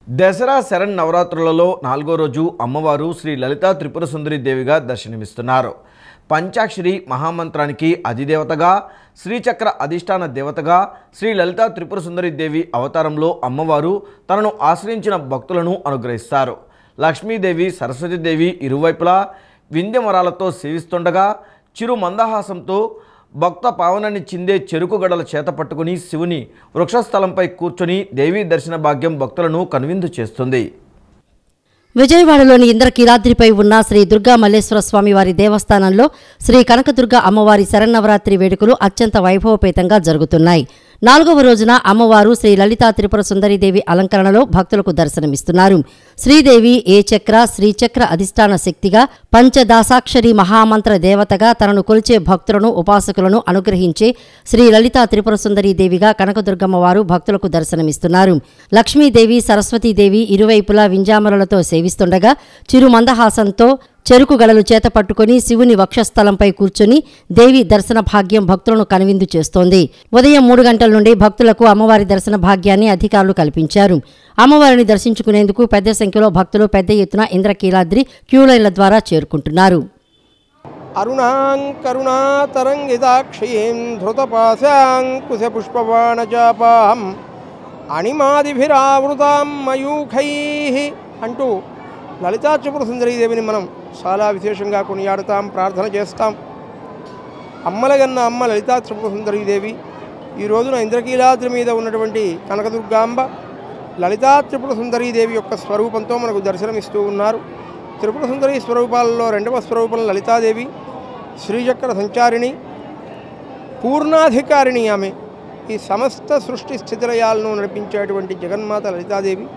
దసరా శరన్నవరాత్రులలో 4వ రోజు అమ్మవారు శ్రీ లలితా త్రిపుర సుందరి దేవిగా దర్శనమిస్తున్నారు. పంచాక్షరి మహామంత్రానికి అధిదేవతగా, శ్రీచక్ర అధిష్టాన దేవతగా శ్రీ లలితా త్రిపుర సుందరి దేవి అవతారంలో అమ్మవారు తనను ఆశ్రయించిన భక్తులను అనుగ్రహిస్తారు. లక్ష్మీదేవి, సరస్వతీదేవి ఇరువైపులా వింధ్యమరాలతో సేవిస్తుండగా చిరు మందహాసంతో భక్త పావనాన్ని చిందే చెరుకు గడల చేత పట్టుకుని శివుని వృక్షస్థలంపై కూర్చొని దేవీ దర్శన భాగ్యం భక్తులను కనువిందు చేస్తుంది. విజయవాడలోని ఇంద్రకీలాద్రిపై ఉన్న శ్రీ దుర్గా మల్లేశ్వర స్వామి వారి దేవస్థానంలో శ్రీ కనకదుర్గ అమ్మవారి శరన్నవరాత్రి వేడుకలు అత్యంత వైభవపేతంగా జరుగుతున్నాయి. 4వ రోజున అమ్మవారు శ్రీ లలితా త్రిపుర సుందరీదేవి అలంకరణలో భక్తులకు దర్శనమిస్తున్నారు. శ్రీదేవి ఏ చక్ర, శ్రీచక్ర అధిష్టాన శక్తిగా, పంచదాసాక్షరి మహామంత్ర దేవతగా తనను కొలిచే భక్తులను, ఉపాసకులను అనుగ్రహించే శ్రీ లలితా త్రిపుర సుందరీదేవిగా కనకదుర్గమ్మవారు భక్తులకు దర్శనమిస్తున్నారు. లక్ష్మీదేవి, సరస్వతీదేవి ఇరువైపులా వింజామరులతో సేవిస్తుండగా చిరు మందహాసంతో చెరుకు గడలు చేత పట్టుకుని శివుని వక్షస్థలంపై కూర్చుని దేవి దర్శన భాగ్యం భక్తులను కనువిందు చేస్తోంది. ఉదయం 3 గంటల నుండి భక్తులకు అమ్మవారి దర్శన భాగ్యాన్ని అధికారులు కల్పించారు. అమ్మవారిని దర్శించుకునేందుకు పెద్ద సంఖ్యలో భక్తులు పెద్ద ఎత్తున ఇంద్రకీలాద్రి క్యూలైన్ల ద్వారా చేరుకుంటున్నారు. అరుణాం కరుణాతరంగితాక్షీం ధృతపాశాంకుశపుష్పబాణచాపాహం అణిమాదిభిరావృతాం మయూఖైః అంటూ లలితా త్రిపుర సుందరీదేవిని మనం చాలా విశేషంగా కొనియాడుతాం, ప్రార్థన చేస్తాం. అమ్మలగన్న అమ్మ లలితా త్రిపుర సుందరీదేవి ఈ రోజున ఇంద్రకీలాద్రి మీద ఉన్నటువంటి కనకదుర్గాంబ లలితా త్రిపుర సుందరీదేవి యొక్క స్వరూపంతో మనకు దర్శనమిస్తూ ఉన్నారు. త్రిపుర సుందరి స్వరూపాలలో 2వ స్వరూపం లలితాదేవి, శ్రీచక్ర సంచారిణి, పూర్ణాధికారిణి. ఆమె ఈ సమస్త సృష్టి స్థితిలయాలను నడిపించేటువంటి జగన్మాత లలితాదేవి.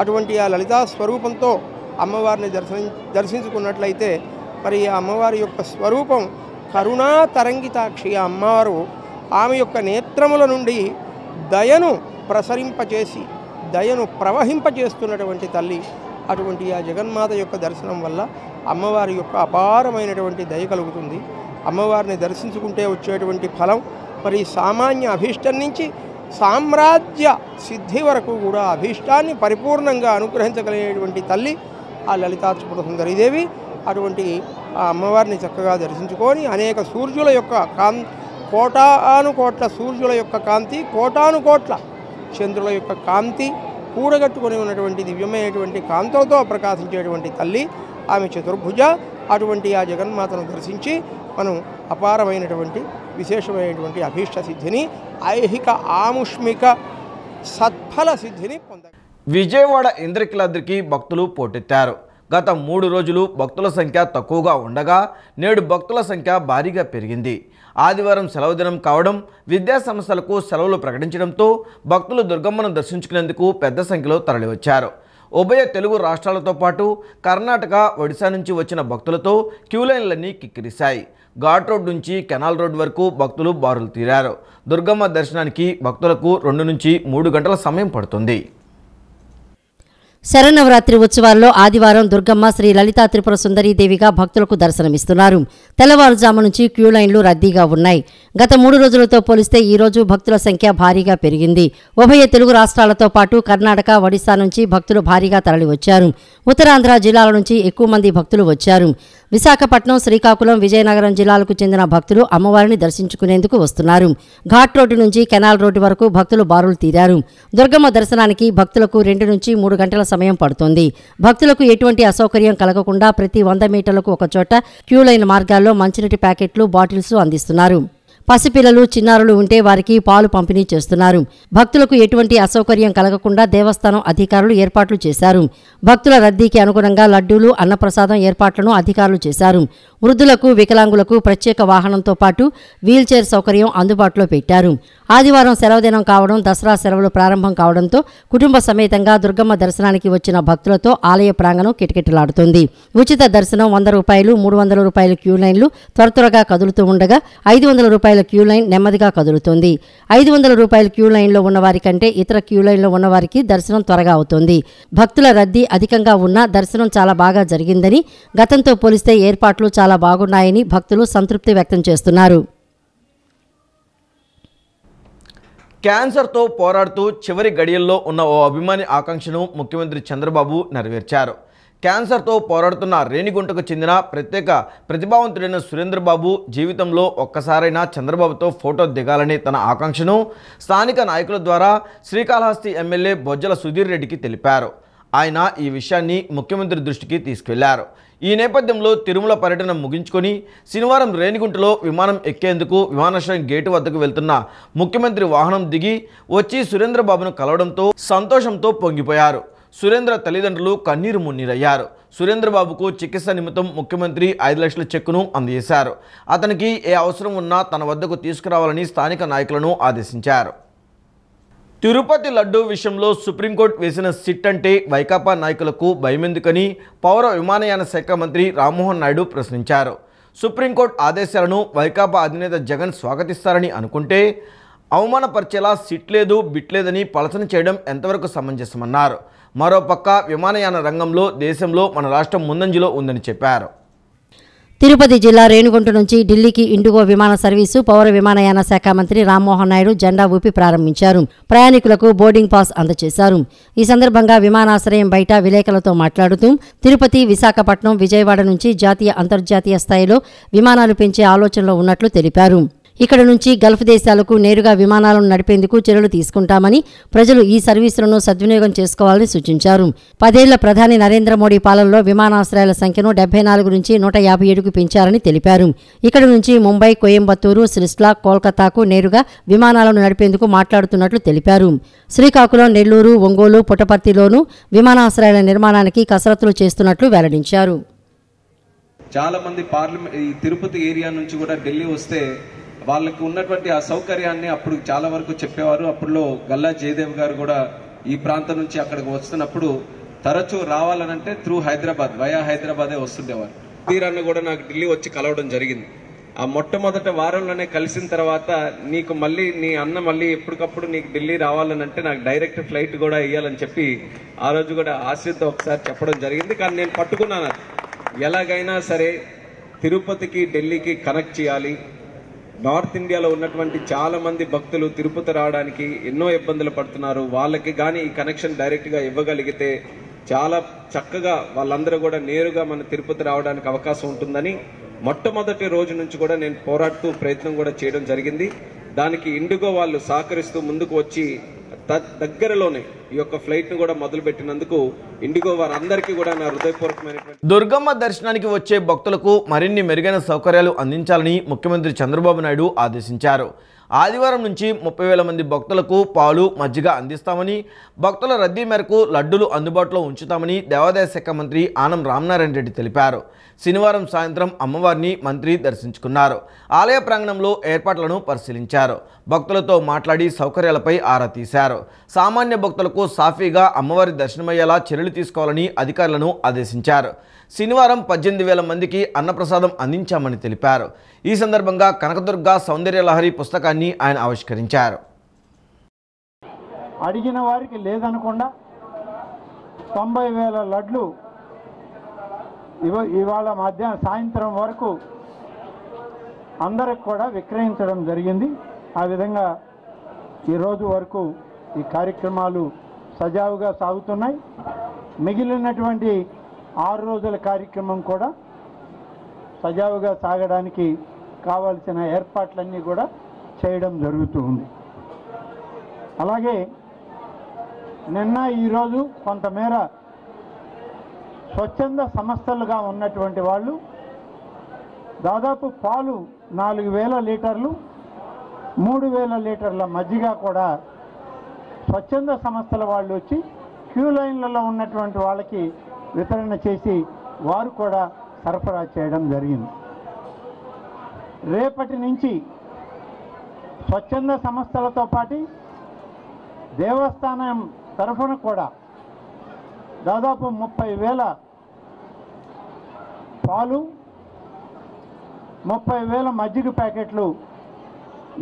అటువంటి ఆ లలితా స్వరూపంతో అమ్మవారిని దర్శించుకున్నట్లయితే మరి ఆ అమ్మవారి యొక్క స్వరూపం కరుణా తరంగితాక్షి. ఆ అమ్మవారు ఆమె యొక్క నేత్రముల నుండి దయను ప్రసరింపచేసి దయను ప్రవహింపచేస్తున్నటువంటి తల్లి. అటువంటి ఆ జగన్మాత యొక్క దర్శనం వల్ల అమ్మవారి యొక్క అపారమైనటువంటి దయ కలుగుతుంది. అమ్మవారిని దర్శించుకుంటే వచ్చేటువంటి ఫలం మరి సామాన్య అభీష్టం నుంచి సామ్రాజ్య సిద్ధి వరకు కూడా అభీష్టాన్ని పరిపూర్ణంగా అనుగ్రహించగలిగేటువంటి తల్లి ఆ లలితా త్రిపుర సుందరీదేవి. అటువంటి ఆ అమ్మవారిని చక్కగా దర్శించుకొని అనేక సూర్యుల యొక్క కోటానుకోట్ల సూర్యుల యొక్క కాంతి, కోటానుకోట్ల చంద్రుల యొక్క కాంతి కూడగట్టుకొని ఉన్నటువంటి దివ్యమైనటువంటి కాంతులతో ప్రకాశించేటువంటి తల్లి ఆమె చతుర్భుజ. అటువంటి ఆ జగన్మాతను దర్శించి మనం అపారమైనటువంటి విశేషమైనటువంటి అభీష్ట సిద్ధిని, ఐహిక ఆముష్మిక సత్ఫల సిద్ధిని పొందారు. విజయవాడ ఇంద్రకీలాద్రికి భక్తులు పోటెత్తారు. గత 3 రోజులు భక్తుల సంఖ్య తక్కువగా ఉండగా నేడు భక్తుల సంఖ్య భారీగా పెరిగింది. ఆదివారం సెలవు దినం కావడం, విద్యా సంస్థలకు సెలవులు ప్రకటించడంతో భక్తులు దుర్గమ్మను దర్శించుకునేందుకు పెద్ద సంఖ్యలో తరలివచ్చారు. ఉభయ తెలుగు రాష్ట్రాలతో పాటు కర్ణాటక, ఒడిశా నుంచి వచ్చిన భక్తులతో క్యూలైన్లన్నీ కిక్కిరిశాయి. ఘాట్ రోడ్ నుంచి కెనాల్ రోడ్ వరకు భక్తులు బారులు తీరారు. దుర్గమ్మ దర్శనానికి భక్తులకు 2 నుంచి 3 గంటల సమయం పడుతుంది. శరన్నవరాత్రి ఉత్సవాల్లో ఆదివారం దుర్గమ్మ శ్రీ లలితా త్రిపుర సుందరీదేవిగా భక్తులకు దర్శనమిస్తున్నారు. తెల్లవారుజాము నుంచి క్యూలైన్లు రద్దీగా ఉన్నాయి. గత 3 రోజులతో పోలిస్తే ఈ రోజు భక్తుల సంఖ్య భారీగా పెరిగింది. ఉభయ తెలుగు రాష్ట్రాలతో పాటు కర్ణాటక, ఒడిశా నుంచి భక్తులు భారీగా తరలివచ్చారు. ఉత్తరాంధ్ర జిల్లాల నుంచి ఎక్కువ మంది భక్తులు వచ్చారు. విశాఖపట్నం, శ్రీకాకుళం, విజయనగరం జిల్లాలకు చెందిన భక్తులు అమ్మవారిని దర్శించుకునేందుకు వస్తున్నారు. ఘాట్ రోడ్డు నుంచి కెనాల్ రోడ్డు వరకు భక్తులు బారులు తీరారు. దుర్గమ్మ దర్శనానికి భక్తులకు 2 నుంచి 3 గంటల సమయం పడుతుంది. భక్తులకు ఎటువంటి అసౌకర్యం కలగకుండా ప్రతి 100 మీటర్లకు ఒక చోట క్యూలైన్ మార్గాల్లో మంచినీటి ప్యాకెట్లు, బాటిల్స్ అందిస్తున్నారు. పసిపిల్లలు, చిన్నారులు ఉంటే వారికి పాలు పంపిణీ చేస్తున్నారు. భక్తులకు ఎటువంటి అసౌకర్యం కలగకుండా దేవస్థానం అధికారులు ఏర్పాట్లు చేశారు. భక్తుల రద్దీకి అనుగుణంగా లడ్డూలు, అన్నప్రసాదం ఏర్పాట్లను అధికారులు చేశారు. వృద్ధులకు, వికలాంగులకు ప్రత్యేక వాహనంతో పాటు వీల్చైర్ సౌకర్యం అందుబాటులో పెట్టారు. ఆదివారం సెలవుదినం కావడం, దసరా సెలవులు ప్రారంభం కావడంతో కుటుంబ సమేతంగా దుర్గమ్మ దర్శనానికి వచ్చిన భక్తులతో ఆలయ ప్రాంగణం కిటకిటలాడుతుంది. ఉచిత దర్శనం 100 రూపాయలు, 300 రూపాయల క్యూలైన్లు త్వరగా కదులుతూ ఉండగా 500 రూపాయల క్యూలైన్ నెమ్మదిగా కదులుతోంది. 500 రూపాయల క్యూలైన్లో ఉన్నవారి కంటే ఇతర క్యూలైన్లో ఉన్నవారికి దర్శనం త్వరగా అవుతోంది. భక్తుల రద్దీ అధికంగా ఉన్నా దర్శనం చాలా బాగా జరిగిందని, గతంతో పోలిస్తే ఏర్పాట్లు చాలా బాగున్నాయని భక్తులు సంతృప్తి వ్యక్తం చేస్తున్నారు. క్యాన్సర్తో పోరాడుతూ చివరి గడియల్లో ఉన్న ఓ అభిమాని ఆకాంక్షను ముఖ్యమంత్రి చంద్రబాబు నెరవేర్చారు. క్యాన్సర్తో పోరాడుతున్న రేణిగుంటకు చెందిన ప్రతిభావంతుడైన సురేంద్రబాబు జీవితంలో ఒక్కసారైనా చంద్రబాబుతో ఫోటో దిగాలని తన ఆకాంక్షను స్థానిక నాయకుల ద్వారా శ్రీకాళహస్తి ఎమ్మెల్యే బొజ్జల సుధీర్ రెడ్డికి తెలిపారు. ఆయన ఈ విషయాన్ని ముఖ్యమంత్రి దృష్టికి తీసుకెళ్లారు. ఈ నేపథ్యంలో తిరుమల పర్యటన ముగించుకొని శనివారం రేణిగుంటలో విమానం ఎక్కేందుకు విమానాశ్రయం గేటు వద్దకు వెళ్తున్న ముఖ్యమంత్రి వాహనం దిగి వచ్చి సురేంద్రబాబును కలవడంతో సంతోషంతో పొంగిపోయారు. సురేంద్ర తల్లిదండ్రులు కన్నీరు మున్నీరయ్యారు. సురేంద్రబాబుకు చికిత్స నిమిత్తం ముఖ్యమంత్రి 5 లక్షల చెక్కును అందజేశారు. అతనికి ఏ అవసరం ఉన్నా తన వద్దకు తీసుకురావాలని స్థానిక నాయకులను ఆదేశించారు. తిరుపతి లడ్డూ విషయంలో సుప్రీంకోర్టు వేసిన సిట్ అంటే వైకాపా నాయకులకు భయమెందుకని పౌర విమానయాన శాఖ మంత్రి రామ్మోహన్ నాయుడు ప్రశ్నించారు. సుప్రీంకోర్టు ఆదేశాలను వైకాపా అధినేత జగన్ స్వాగతిస్తారని అనుకుంటే అవమానపరిచేలా సిట్ లేదు బిట్ లేదని పలసన చేయడం ఎంతవరకు సమంజసమన్నారు. మరోపక్క విమానయాన రంగంలో దేశంలో మన రాష్ట్రం ముందంజలో ఉందని చెప్పారు. తిరుపతి జిల్లా రేణిగుంట నుంచి ఢిల్లీకి ఇండిగో విమాన సర్వీసు పౌర విమానయాన శాఖ మంత్రి రామ్మోహన్ నాయుడు జెండా ఊపి ప్రారంభించారు. ప్రయాణికులకు బోర్డింగ్ పాస్ అందజేశారు. ఈ సందర్భంగా విమానాశ్రయం బయట విలేకరులతో మాట్లాడుతూ తిరుపతి, విశాఖపట్నం, విజయవాడ నుంచి జాతీయ, అంతర్జాతీయ స్థాయిలో విమానాలు పెంచే ఆలోచనలో ఉన్నట్లు తెలిపారు. ఇక్కడ నుంచి గల్ఫ్ దేశాలకు నేరుగా విమానాలను నడిపేందుకు చర్యలు తీసుకుంటామని, ప్రజలు ఈ సర్వీసులను సద్వినియోగం చేసుకోవాలని సూచించారు. 10 ఏళ్ల ప్రధాని నరేంద్ర మోడీ పాలనలో విమానాశ్రయాల సంఖ్యను 74 నుంచి 157కు పెంచారని తెలిపారు. ఇక్కడ నుంచి ముంబై, కోయంబత్తూరు, సిరిస్లా, కోల్కతాకు నేరుగా విమానాలను నడిపేందుకు మాట్లాడుతున్నట్లు తెలిపారు. శ్రీకాకుళం, నెల్లూరు, ఒంగోలు, పుట్టపర్తిలోనూ విమానాశ్రయాల నిర్మాణానికి కసరత్తులు చేస్తున్నట్లు వెల్లడించారు. చాలా మంది ఈ తిరుపతి ఏరియా నుంచి కూడా ఢిల్లీ వస్తే వాళ్ళకి ఉన్నటువంటి ఆ సౌకర్యాన్ని అప్పుడు చాలా వరకు చెప్పేవారు. అప్పుడులో గల్లా జయదేవ్ గారు కూడా ఈ ప్రాంతం నుంచి అక్కడికి వస్తున్నప్పుడు తరచూ రావాలనంటే త్రూ హైదరాబాద్, వయా హైదరాబాదే వస్తుండేవారు. తీరాన్ని కూడా నాకు ఢిల్లీ వచ్చి కలవడం జరిగింది. ఆ మొట్టమొదటి వారంలోనే కలిసిన తర్వాత నీకు మళ్ళీ నీ అన్న మళ్ళీ ఎప్పటికప్పుడు నీకు ఢిల్లీ రావాలనంటే నాకు డైరెక్ట్ ఫ్లైట్ కూడా ఇవ్వాలని చెప్పి ఆ రోజు కూడా ఆశతో ఒకసారి చెప్పడం జరిగింది. కానీ నేను పట్టుకున్నాను, ఎలాగైనా సరే తిరుపతికి ఢిల్లీకి కనెక్ట్ చేయాలి. నార్త్ ఇండియాలో ఉన్నటువంటి చాలా మంది భక్తులు తిరుపతి రావడానికి ఎన్నో ఇబ్బందులు పడుతున్నారు. వాళ్ళకి కానీ ఈ కనెక్షన్ డైరెక్ట్గా ఇవ్వగలిగితే చాలా చక్కగా వాళ్ళందరూ కూడా నేరుగా మన తిరుపతి రావడానికి అవకాశం ఉంటుందని మొట్టమొదటి రోజు నుంచి కూడా నేను పోరాడుతూ ప్రయత్నం కూడా చేయడం జరిగింది. దానికి ఇండిగో వాళ్ళు సహకరిస్తూ ముందుకు వచ్చి దగ్గరలోనే ఈ యొక్క ఫ్లైట్ ను కూడా మొదలు పెట్టినందుకు ఇండిగో వారందరికీ కూడా నా హృదయపూర్వకమైనటువంటి దుర్గమ్మ దర్శనానికి వచ్చే భక్తులకు మరిన్ని మెరుగైన సౌకర్యాలు అందించాలని ముఖ్యమంత్రి చంద్రబాబు నాయుడు ఆదేశించారు. ఆదివారం నుంచి 30,000 మంది భక్తులకు పాలు, మజ్జిగ అందిస్తామని, భక్తుల రద్దీ మేరకు లడ్డూలు అందుబాటులో ఉంచుతామని దేవాదాయ శాఖ మంత్రి ఆనం రామనారాయణ రెడ్డి తెలిపారు. శనివారం సాయంత్రం అమ్మవారిని మంత్రి దర్శించుకున్నారు. ఆలయ ప్రాంగణంలో ఏర్పాట్లను పరిశీలించారు. భక్తులతో మాట్లాడి సౌకర్యాలపై ఆరా తీశారు. సామాన్య భక్తులకు సాఫీగా అమ్మవారి దర్శనమయ్యేలా చర్యలు తీసుకోవాలని అధికారులను ఆదేశించారు. శనివారం 18,000 మందికి అన్నప్రసాదం అందించామని తెలిపారు. ఈ సందర్భంగా కనకదుర్గ సౌందర్యలహరి పుస్తకాన్ని ఆయన ఆవిష్కరించారు. అడిగిన వారికి లేదనకుండా 90,000 లడ్లు ఇవాళ సాయంత్రం వరకు అందరికి కూడా విక్రయించడం జరిగింది. ఆ విధంగా ఈరోజు వరకు ఈ కార్యక్రమాలు సజావుగా సాగుతున్నాయి. మిగిలినటువంటి 6 రోజుల కార్యక్రమం కూడా సజావుగా సాగడానికి కావాల్సిన ఏర్పాట్లన్నీ కూడా చేయడం జరుగుతూ ఉంది. అలాగే నిన్న ఈరోజు కొంతమేర స్వచ్ఛంద సంస్థలుగా ఉన్నటువంటి వాళ్ళు దాదాపు పాలు 4,000 లీటర్లు, 3,000 లీటర్ల మజ్జిగ కూడా స్వచ్ఛంద సంస్థల వాళ్ళు వచ్చి క్యూ లైన్లలో ఉన్నటువంటి వాళ్ళకి వితరణ చేసి వారు కూడా సరఫరా చేయడం జరిగింది. రేపటి నుంచి స్వచ్ఛంద సంస్థలతో పాటు దేవస్థానం తరఫున కూడా దాదాపు 30,000 పాలు, 30,000 మజ్జిగ ప్యాకెట్లు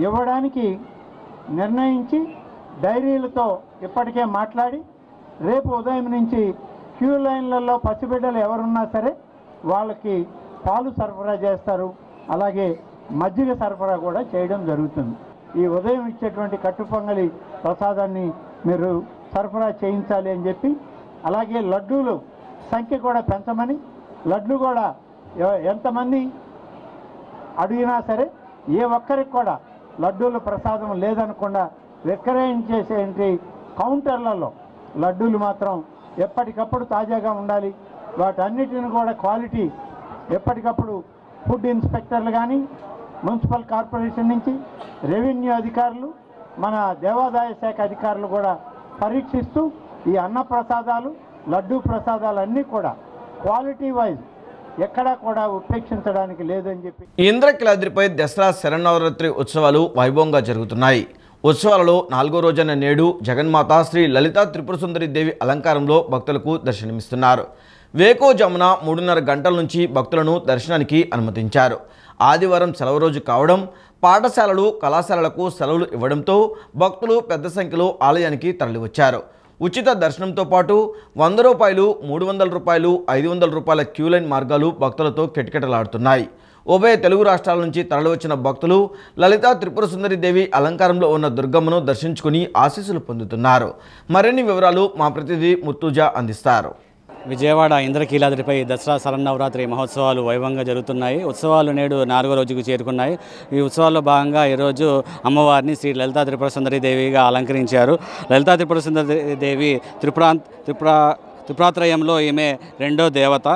ఇవ్వడానికి నిర్ణయించి డైరీలతో ఇప్పటికే మాట్లాడి రేపు ఉదయం నుంచి క్యూ లైన్లలో పసిబిడ్డలు ఎవరున్నా సరే వాళ్ళకి పాలు సరఫరా చేస్తారు. అలాగే మజ్జిగ సరఫరా కూడా చేయడం జరుగుతుంది. ఈ ఉదయం ఇచ్చేటువంటి కట్టు పొంగలి ప్రసాదాన్ని మీరు సరఫరా చేయించాలి అని చెప్పి, అలాగే లడ్డూలు సంఖ్య కూడా పెంచమని, లడ్లు కూడా ఎంతమంది అడిగినా సరే ఏ ఒక్కరికి కూడా లడ్డూల ప్రసాదం లేదనకుండా విక్రయించేసేంటి కౌంటర్లలో లడ్డూలు మాత్రం ఎప్పటికప్పుడు తాజాగా ఉండాలి. వాటన్నిటిని కూడా క్వాలిటీ ఎప్పటికప్పుడు ఫుడ్ ఇన్స్పెక్టర్లు కానీ, మున్సిపల్ కార్పొరేషన్ నుంచి రెవెన్యూ అధికారులు, మన దేవాదాయ శాఖ అధికారులు కూడా పరీక్షిస్తూ ఈ అన్న ప్రసాదాలు, లడ్డూ ప్రసాదాలు అన్నీ కూడా క్వాలిటీ వైజ్ ఎక్కడా కూడా ఉపేక్షించడానికి లేదని చెప్పి. ఇంద్రకీలాద్రిపై దసరా శరన్నవరాత్రి ఉత్సవాలు వైభవంగా జరుగుతున్నాయి. ఉత్సవాలలో 4వ రోజైన నేడు జగన్మాత శ్రీ లలితా త్రిపురసుందరి దేవి అలంకారంలో భక్తులకు దర్శనమిస్తున్నారు. వేకోజామున 3:30 గంటల నుంచి భక్తులను దర్శనానికి అనుమతించారు. ఆదివారం సెలవు రోజు కావడం, పాఠశాలలు, కళాశాలలకు సెలవులు ఇవ్వడంతో భక్తులు పెద్ద సంఖ్యలో ఆలయానికి తరలివచ్చారు. ఉచిత దర్శనంతో పాటు 100 రూపాయలు, 300 రూపాయలు, 500 రూపాయల క్యూలైన్ మార్గాలు భక్తులతో కిటకిటలాడుతున్నాయి. ఉభయ తెలుగు రాష్ట్రాల నుంచి తరలివచ్చిన భక్తులు లలితా త్రిపురసుందరి దేవి అలంకారంలో ఉన్న దుర్గమ్మను దర్శించుకుని ఆశీస్సులు పొందుతున్నారు. మరిన్ని వివరాలు మా ప్రతినిధి ముర్తుజా అందిస్తారు. విజయవాడ ఇంద్రకీలాద్రిపై దసరా శరన్నవరాత్రి మహోత్సవాలు వైభవంగా జరుగుతున్నాయి. ఉత్సవాలు నేడు 4వ రోజుకు చేరుకున్నాయి. ఈ ఉత్సవాల్లో భాగంగా ఈరోజు అమ్మవారిని శ్రీ లలితా త్రిపురసుందరి దేవిగా అలంకరించారు. లలితా త్రిపురసుందరి దేవి త్రిపురాత్రయంలో ఈమె రెండో దేవత.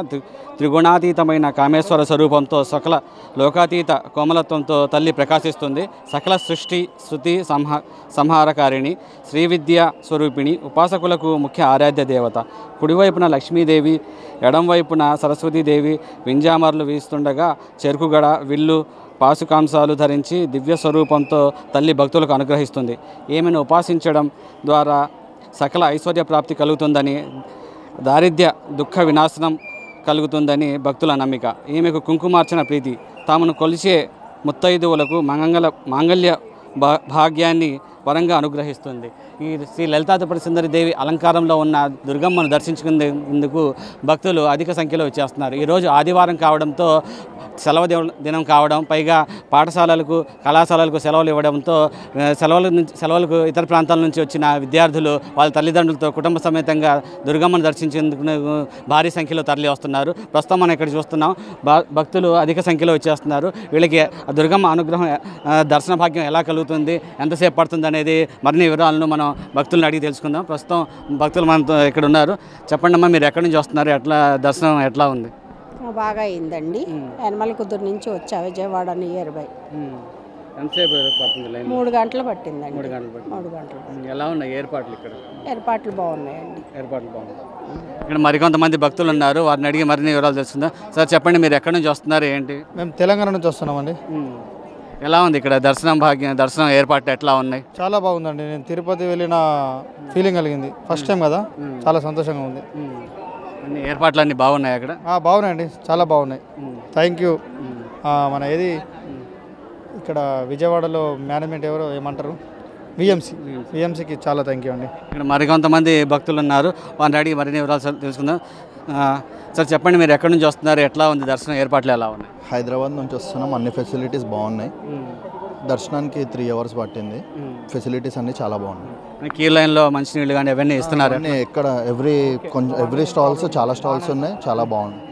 త్రిగుణాతీతమైన కామేశ్వర స్వరూపంతో సకల లోకాతీత కోమలత్వంతో తల్లి ప్రకాశిస్తుంది. సకల సృష్టి శృతి సంహారకారిణి, శ్రీవిద్య స్వరూపిణి, ఉపాసకులకు ముఖ్య ఆరాధ్య దేవత. కుడివైపున లక్ష్మీదేవి, ఎడంవైపున సరస్వతీదేవి వింజామర్లు వీస్తుండగా చెరుకుగడ, విల్లు, పాశుకాంశాలు ధరించి దివ్య స్వరూపంతో తల్లి భక్తులకు అనుగ్రహిస్తుంది. ఈమెను ఉపాసించడం ద్వారా సకల ఐశ్వర్య ప్రాప్తి కలుగుతుందని, దారిద్ర్య దుఃఖ వినాశనం కలుగుతుందని భక్తుల నమ్మిక. ఈమెకు కుంకుమార్చన ప్రీతి. తామును కొలిచే ముత్తైదువులకు మాంగళ్య భాగ్యాన్ని వరంగా అనుగ్రహిస్తుంది. ఈ శ్రీ లలితా త్రిపురసుందరి దేవి అలంకారంలో ఉన్న దుర్గమ్మను దర్శించుకునేందుకు భక్తులు అధిక సంఖ్యలో వచ్చేస్తున్నారు. ఈరోజు ఆదివారం కావడంతో సెలవు దినం కావడం, పైగా పాఠశాలలకు, కళాశాలలకు సెలవులు ఇవ్వడంతో సెలవులకు ఇతర ప్రాంతాల నుంచి వచ్చిన విద్యార్థులు వాళ్ళ తల్లిదండ్రులతో కుటుంబ సమేతంగా దుర్గమ్మను దర్శించేందుకు భారీ సంఖ్యలో తరలి వస్తున్నారు. ప్రస్తుతం మనం ఇక్కడ చూస్తున్నాం, భక్తులు అధిక సంఖ్యలో వచ్చేస్తున్నారు. వీళ్ళకి దుర్గమ్మ అనుగ్రహం, దర్శన భాగ్యం ఎలా కలుగుతుంది, ఎంతసేపు పడుతుంది అనేది మరిన్ని వివరాలను మనం భక్తులను అడిగి తెలుసుకుందాం. ప్రస్తుతం భక్తులు మనతో ఇక్కడ ఉన్నారు. చెప్పండి అమ్మా, మీరు ఎక్కడి నుంచి వస్తున్నారు, ఎట్లా దర్శనం ఎట్లా ఉంది? బాగా అయిందండి. యనమల కుదురు నుంచి వచ్చా, విజయవాడ నియర్ బై. ఎంతసేపు పడుతుంది? 3 గంటలు పట్టిందండి. 3 గంటలు. 3 గంటలు. ఎలా ఉన్నాయి ఏర్పాట్లు ఇక్కడ? ఏర్పాట్లు బాగున్నాయండి. ఏర్పాట్లు బాగున్నాయి. ఇక్కడ మరికొంతమంది భక్తులు ఉన్నారు, వారిని అడిగి మరిన్ని వివరాలు తెలుసుకుందాం. సార్ చెప్పండి, మీరు ఎక్కడి నుంచి వస్తున్నారు, ఏంటి? మేము తెలంగాణ నుంచి వస్తున్నామండి. ఎలా ఉంది ఇక్కడ దర్శనం ఏర్పాట్లు ఎట్లా ఉన్నాయి? చాలా బాగుందండి. నేను తిరుపతి వెళ్ళిన ఫీలింగ్ కలిగింది. ఫస్ట్ టైం కదా, చాలా సంతోషంగా ఉంది. అన్ని ఏర్పాట్లు అన్నీ బాగున్నాయి అక్కడ? బాగున్నాయండి, చాలా బాగున్నాయి. Thank you. మన ఇక్కడ విజయవాడలో మేనేజ్మెంట్ ఎవరో ఏమంటారు, విఎంసీకి చాలా థ్యాంక్ యూ అండి. ఇక్కడ మరికొంతమంది భక్తులు ఉన్నారు, వారిని అడిగి మరిన్ని వివరాలు తెలుసుకుందాం. సార్ చెప్పండి, మీరు ఎక్కడి నుంచి వస్తున్నారు, ఎట్లా ఉంది దర్శనం ఏర్పాట్లు ఎలా ఉన్నాయి? హైదరాబాద్ నుంచి వస్తున్నాం. అన్ని ఫెసిలిటీస్ బాగున్నాయి. దర్శనానికి 3 అవర్స్ పట్టింది. ఫెసిలిటీస్ అన్నీ చాలా బాగున్నాయి. క్యూ లైన్లో మంచినీళ్ళు కానీ అవన్నీ ఇస్తున్నారు? ఇక్కడ ఎవ్రీ స్టాల్స్, చాలా స్టాల్స్ ఉన్నాయి, చాలా బాగున్నాయి.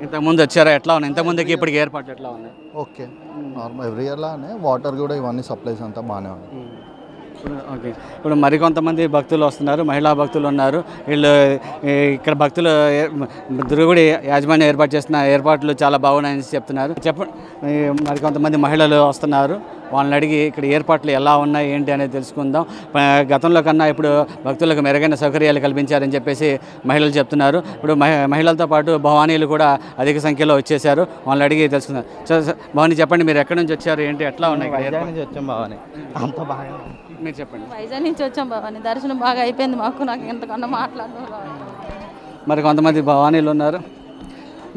ఇంతకుముందు వచ్చారా, ఎట్లా ఉన్నాయి? ఇంతకుముందుకి ఇప్పటికి ఏర్పాట్లు ఎట్లా ఉన్నాయి? ఓకే, నార్మల్ ఎవ్రీ ఇయర్లానే. వాటర్ కూడా ఇవన్నీ సప్లైస్ అంతా బాగానే ఉన్నాయి. ఓకే, ఇప్పుడు మరికొంతమంది భక్తులు వస్తున్నారు, మహిళా భక్తులు ఉన్నారు. వీళ్ళు ఇక్కడ భక్తులు దుర్గుడి యాజమాన్యం ఏర్పాటు చేసిన ఏర్పాట్లు చాలా బాగున్నాయని చెప్తున్నారు. మరికొంతమంది మహిళలు వస్తున్నారు, వాళ్ళని అడిగి ఇక్కడ ఏర్పాట్లు ఎలా ఉన్నాయి, ఏంటి అనేది తెలుసుకుందాం. గతంలో కన్నా ఇప్పుడు భక్తులకు మెరుగైన సౌకర్యాలు కల్పించారని చెప్పేసి మహిళలు చెప్తున్నారు. ఇప్పుడు మహిళలతో పాటు భవానీలు కూడా అధిక సంఖ్యలో వచ్చేసారు, వాళ్ళని అడిగి తెలుసుకుందాం. భవానీ చెప్పండి, మీరు ఎక్కడి నుంచి వచ్చారు, ఏంటి, ఎట్లా ఉన్నాయి? వచ్చాం భవానీ, అంత బాగా. మీరు చెప్పండి. వైజాగ్ నుంచి వచ్చాం భవానీ, దర్శనం బాగా అయిపోయింది మాకు. నాకు ఎంతకన్నా మాట్లాడడం. మరి కొంతమంది భవానీలు ఉన్నారు,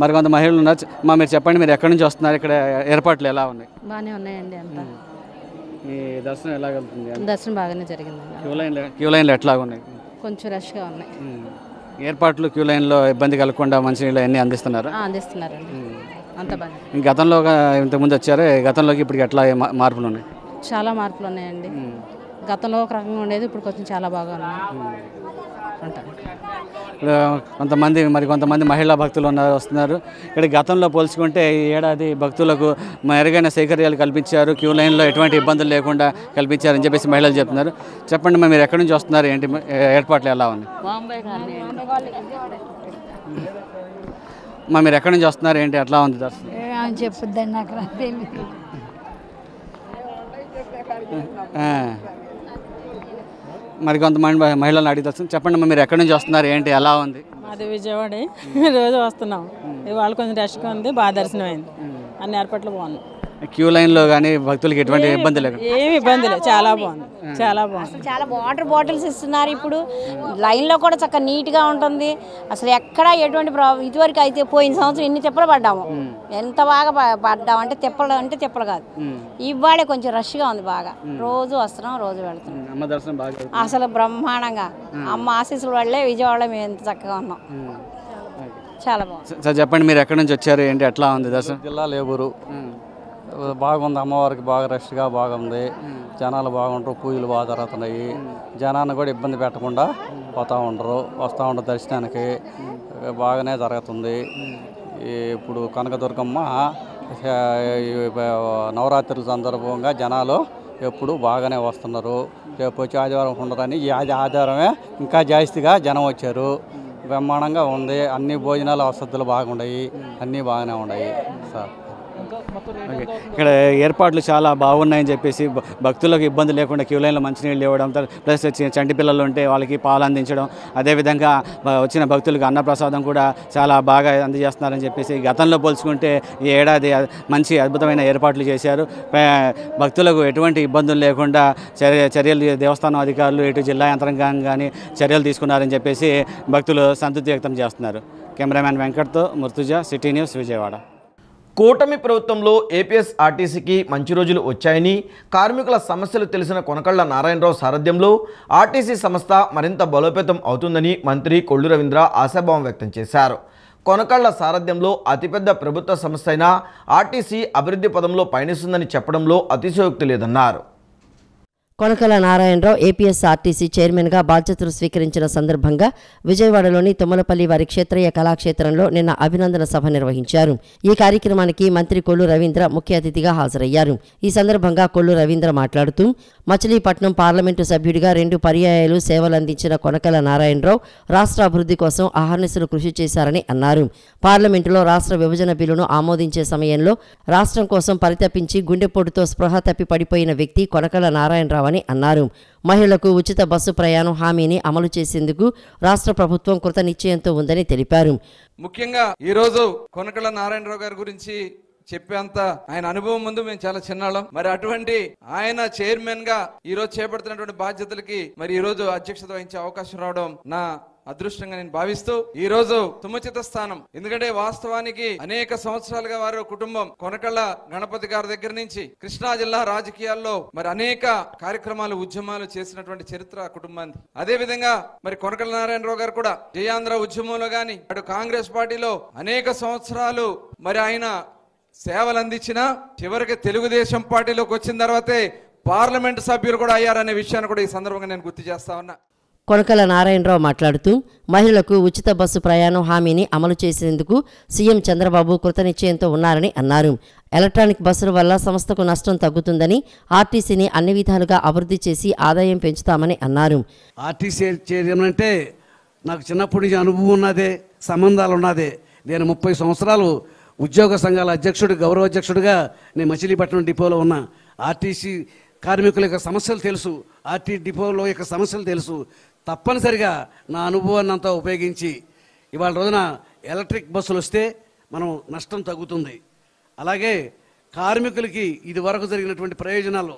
మరికొంత మహిళలు ఉన్నారు. మీరు చెప్పండి, మీరు ఎక్కడి నుంచి వస్తున్నారు, ఇక్కడ ఏర్పాట్లు ఎలా ఉన్నాయి? బాగానే ఉన్నాయండి అంతా. ఈ దర్శనం ఎలా వెళ్తుంది? దర్శనం బాగానే జరిగింది. క్యూ లైన్లు ఎట్లా ఉన్నాయి? కొంచెం రష్గా ఉన్నాయి. ఏర్పాట్లు క్యూ లైన్లో ఇబ్బంది కలగకుండా మంచినీళ్ళు అన్నీ అందిస్తున్నారు? అందిస్తున్నారండి, అంత బాగా. గతంలో ఇంతకుముందు వచ్చారు, గతంలోకి ఇప్పటికి ఎట్లా మార్పులు ఉన్నాయి? చాలా మార్పులు ఉన్నాయండి. గతంలో ఒక రకంగా ఉండేది, ఇప్పుడు కొంచెం చాలా బాగా ఉన్నాయి అంటారు. కొంతమంది మహిళా భక్తులు వస్తున్నారు. ఇక్కడ గతంలో పోల్చుకుంటే ఈ ఏడాది భక్తులకు మెరుగైన సౌకర్యాలు కల్పించారు, క్యూ లైన్లో ఎటువంటి ఇబ్బందులు లేకుండా కల్పించారని చెప్పేసి మహిళలు చెప్తున్నారు. చెప్పండి మీరు ఎక్కడి నుంచి వస్తున్నారు, ఏంటి ఏర్పాట్లు ఎలా ఉంది? మీరు ఎక్కడి నుంచి వస్తున్నారు, ఏంటి ఎట్లా ఉంది దర్శనం? చెప్పుద్దండి నాకు తెలియదు. మరి కొంతమంది మహిళలను అడిగి చెప్పండి మీరు ఎక్కడి నుంచి వస్తున్నారు, ఏంటి ఎలా ఉంది? అది విజయవాడ రోజు వస్తున్నాం. ఇవాళ కొంచెం రష్గా ఉంది, బాగా దర్శనం అయింది, అన్ని ఏర్పాట్లు బాగున్నాయి. క్యూ లైన్లో కానీ భక్తులకి ఎటువంటి ఇబ్బంది లేదు, ఏమి ఇబ్బంది లేదు, చాలా బాగుంది, చాలా బాగుంది. చాలా వాటర్ బాటిల్స్ ఇస్తున్నారు. ఇప్పుడు లైన్లో కూడా చక్కగా నీట్గా ఉంటుంది. అసలు ఎక్కడ ఎటువంటి ఇదివరకు అయితే పోయిన సంవత్సరం ఎన్ని తిప్పలు పడ్డాము, ఎంత బాగా పడ్డాము అంటే తిప్పలు కాదు. ఇవాళే కొంచెం రష్గా ఉంది బాగా. రోజు వస్తున్నాం, రోజు వెళ్తున్నాం. అసలు బ్రహ్మాండంగా అమ్మ ఆశీస్సుల వల్లే విజయవాడలో మేము ఎంత చక్కగా ఉన్నాం. చాలా బాగుంది. సార్ చెప్పండి మీరు ఎక్కడి నుంచి వచ్చారు, ఏంటి ఎట్లా ఉంది దర్శనం? జిల్లా లేబూరు. బాగుంది, అమ్మవారికి బాగా రష్గా బాగుంది, జనాలు బాగుంటారు, పూజలు బాగా జరుగుతున్నాయి. జనాన్ని కూడా ఇబ్బంది పెట్టకుండా వస్తూ ఉంటారు దర్శనానికి, బాగానే జరుగుతుంది. ఇప్పుడు కనకదుర్గమ్మ నవరాత్రుల సందర్భంగా జనాలు ఎప్పుడు బాగానే వస్తున్నారు. రేపు వచ్చి ఆదివారం ఉండరని ఈ ఆదివారమే ఇంకా జాస్తిగా జనం వచ్చారు. బ్రహ్మాండంగా ఉంది, అన్ని భోజనాలు వసతులు బాగున్నాయి, అన్నీ బాగానే ఉన్నాయి సార్. ఇక్కడ ఏర్పాట్లు చాలా బాగున్నాయని చెప్పేసి భక్తులకు ఇబ్బంది లేకుండా క్యూ లైన్లో మంచినీళ్ళు ఇవ్వడం, ప్లస్ చంటి పిల్లలు ఉంటే వాళ్ళకి పాలు అందించడం, అదేవిధంగా వచ్చిన భక్తులకు అన్నప్రసాదం కూడా చాలా బాగా అందజేస్తున్నారని చెప్పేసి గతంలో పోల్చుకుంటే ఈ ఏడాది మంచి అద్భుతమైన ఏర్పాట్లు చేశారు. భక్తులకు ఎటువంటి ఇబ్బందులు లేకుండా చర్యలు దేవస్థానం అధికారులు ఇటు జిల్లా యంత్రాంగం కానీ చర్యలు తీసుకున్నారని చెప్పేసి భక్తులు సంతృప్తి వ్యక్తం చేస్తున్నారు. కెమెరామ్యాన్ వెంకట్తో ముర్తుజా, సిటీ న్యూస్, విజయవాడ. కూటమి ప్రభుత్వంలో ఏపీఎస్ఆర్టీసీకి మంచి రోజులు వచ్చాయని, కార్మికుల సమస్యలు తెలిసిన కొనకళ్ళ నారాయణరావు సారథ్యంలో ఆర్టీసీ సంస్థ మరింత బలోపేతం అవుతుందని మంత్రి కొల్లు రవీంద్ర ఆశాభావం వ్యక్తం చేశారు. కొనకళ్ళ సారథ్యంలో అతిపెద్ద ప్రభుత్వ సంస్థ అయిన ఆర్టీసీ అభివృద్ధి పదంలో పయనిస్తుందని చెప్పడంలో అతిశయోక్తి లేదన్నారు. కొనకల నారాయణరావు ఏపీఎస్ఆర్టీసీ చైర్మన్గా బాధ్యతలు స్వీకరించిన సందర్భంగా విజయవాడలోని తుమ్మలపల్లి వారి క్షేత్రీయ కళాక్షేత్రంలో నిన్న అభినందన సభ నిర్వహించారు. ఈ కార్యక్రమానికి మంత్రి కొల్లు రవీంద్ర ముఖ్య అతిథిగా హాజరయ్యారు. ఈ సందర్భంగా కొల్లు రవీంద్ర మాట్లాడుతూ మచిలీపట్నం పార్లమెంటు సభ్యుడిగా 2 పర్యాయాలు సేవలందించిన కొనకల నారాయణరావు రాష్ట్ర అభివృద్ధి కోసం అహర్నిశలు కృషి చేశారని అన్నారు. పార్లమెంటులో రాష్ట్ర విభజన బిల్లును ఆమోదించే సమయంలో రాష్ట్రం కోసం పరితపించి గుండెపోటుతో స్పృహ తప్పి పడిపోయిన వ్యక్తి కొనకల నారాయణరావు అని అన్నారు. మహిళలకు ఉచిత బస్సు ప్రయాణం హామీని అమలు చేసేందుకు రాష్ట్ర ప్రభుత్వం కృత నిశ్చయంతో ఉందని తెలిపారు. ముఖ్యంగా ఈరోజు కొనకళ్ళ నారాయణరావు గారి గురించి చెప్పేంత ఆయన అనుభవం ముందు మేము చాలా చిన్నాళ్ళం. మరి అటువంటి ఆయన చైర్మన్ గా ఈ రోజు చేపడుతున్నటువంటి బాధ్యతలకి మరి ఈ రోజు అధ్యక్షత వహించే అవకాశం రావడం నా అదృష్టంగా నేను భావిస్తూ ఈ రోజు సముచిత స్థానం. ఎందుకంటే వాస్తవానికి అనేక సంవత్సరాలుగా వారు కుటుంబం కొనకళ్ళ గణపతి గారి దగ్గర నుంచి కృష్ణా జిల్లా రాజకీయాల్లో మరి అనేక కార్యక్రమాలు ఉద్యమాలు చేసినటువంటి చరిత్ర కుటుంబానికి. అదే విధంగా మరి కొనకళ్ళ నారాయణరావు గారు కూడా జయాంధ్ర ఉద్యమంలో గాని అటు కాంగ్రెస్ పార్టీలో అనేక సంవత్సరాలు మరి ఆయన సేవలు అందించిన చివరికి తెలుగుదేశం పార్టీలోకి వచ్చిన తర్వాతే పార్లమెంట్ సభ్యులు కూడా అయ్యారనే విషయాన్ని కూడా ఈ సందర్భంగా నేను గుర్తు చేస్తా ఉన్నా. కొనకల నారాయణరావు మాట్లాడుతూ మహిళలకు ఉచిత బస్సు ప్రయాణం హామీని అమలు చేసేందుకు సీఎం చంద్రబాబు కృతనిశ్చయంతో ఉన్నారని అన్నారు. ఎలక్ట్రానిక్ బస్సుల వల్ల సంస్థకు నష్టం తగ్గుతుందని, ఆర్టీసీని అన్ని విధాలుగా అభివృద్ధి చేసి ఆదాయం పెంచుతామని అన్నారు. ఆర్టీసీ అంటే నాకు చిన్నప్పటి నుంచి అనుభవం ఉన్నదే, సంబంధాలు ఉన్నదే. నేను 30 సంవత్సరాలు ఉద్యోగ సంఘాల అధ్యక్షుడు, గౌరవ అధ్యక్షుడిగా నేను మచిలీపట్నం డిపోలో ఉన్నా. ఆర్టీసీ కార్మికుల యొక్క సమస్యలు తెలుసు, ఆర్టీ డిపోలో యొక్క సమస్యలు తెలుసు. తప్పనిసరిగా నా అనుభవాన్ని అంతా ఉపయోగించి ఇవాళ రోజున ఎలక్ట్రిక్ బస్సులు వస్తే మనం నష్టం తగ్గుతుంది. అలాగే కార్మికులకి ఇది వరకు జరిగినటువంటి ప్రయోజనాలు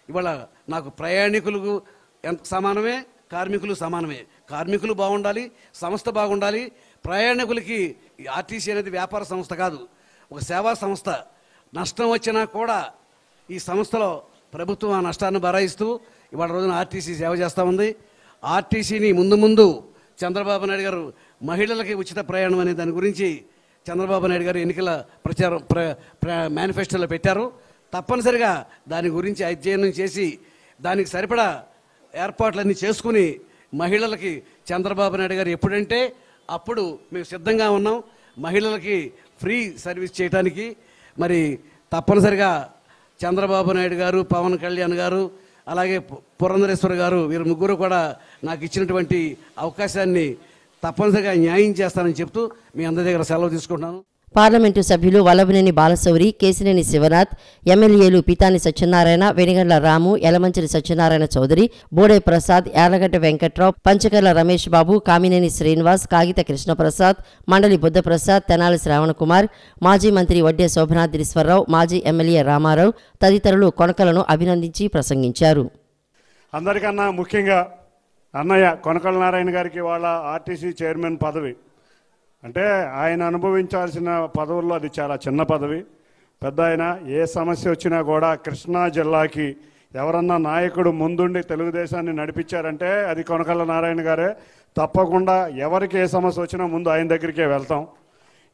ఇవాళ నాకు ప్రయాణికులకు ఎంత సమానమే, కార్మికులు సమానమే. కార్మికులు బాగుండాలి, సంస్థ బాగుండాలి. ప్రయాణికులకి ఆర్టీసీ అనేది వ్యాపార సంస్థ కాదు, ఒక సేవా సంస్థ. నష్టం వచ్చినా కూడా ఈ సంస్థలో ప్రభుత్వం ఆ నష్టాన్ని భరాయిస్తూ ఇవాళ రోజున ఆర్టీసీ సేవ చేస్తూ ఉంది. ఆర్టీసీని ముందు చంద్రబాబు నాయుడు గారు మహిళలకి ఉచిత ప్రయాణం అనే దాని గురించి చంద్రబాబు నాయుడు గారు ఎన్నికల ప్రచారం మేనిఫెస్టోలో పెట్టారు. తప్పనిసరిగా దాని గురించి అధ్యయనం చేసి దానికి సరిపడా ఏర్పాట్లన్నీ చేసుకుని మహిళలకి చంద్రబాబు నాయుడు గారు ఎప్పుడంటే అప్పుడు మేము సిద్ధంగా ఉన్నాం మహిళలకి ఫ్రీ సర్వీస్ చేయడానికి. మరి తప్పనిసరిగా చంద్రబాబు నాయుడు గారు, పవన్ కళ్యాణ్ గారు, అలాగే పురంధరేశ్వర్ గారు వీరు ముగ్గురు కూడా నాకు ఇచ్చినటువంటి అవకాశాన్ని తప్పనిసరిగా న్యాయం చేస్తానని చెప్తూ మీ అందరి దగ్గర సెలవు తీసుకుంటున్నాను. పార్లమెంటు సభ్యులు వల్లభనేని బాలశౌరి, కేశినేని శివనాథ్, ఎమ్మెల్యేలు పితాని సత్యనారాయణ, వెనిగండ్ల రాము, యలమంచిలి సత్యనారాయణ చౌదరి, బోడే ప్రసాద్, యార్లగడ్డ వెంకట్రావు, పంచకర్ల రమేష్ బాబు, కామినేని శ్రీనివాస్, కాగిత కృష్ణప్రసాద్, మండలి బుద్ధప్రసాద్, తెనాలి శ్రావణకుమార్, మాజీ మంత్రి వడ్డే శోభనాద్రీశ్వరరావు, మాజీ ఎమ్మెల్యే రామారావు తదితరులు కొనకలను అభినందించి ప్రసంగించారు. అందరికన్నా ముఖ్యంగా అన్నయ్య కొనకల నారాయణ గారికి వాళ్ళ ఆర్టీసీ చైర్మన్ పదవి అంటే ఆయన అనుభవించాల్సిన పదవుల్లో అది చాలా చిన్న పదవి. పెద్ద ఆయన ఏ సమస్య వచ్చినా కూడా కృష్ణా జిల్లాకి ఎవరన్నా నాయకుడు ముందుండి తెలుగుదేశాన్ని నడిపించారంటే అది కొనకళ్ళ నారాయణ గారే. తప్పకుండా ఎవరికి ఏ సమస్య వచ్చినా ముందు ఆయన దగ్గరికే వెళ్తాం.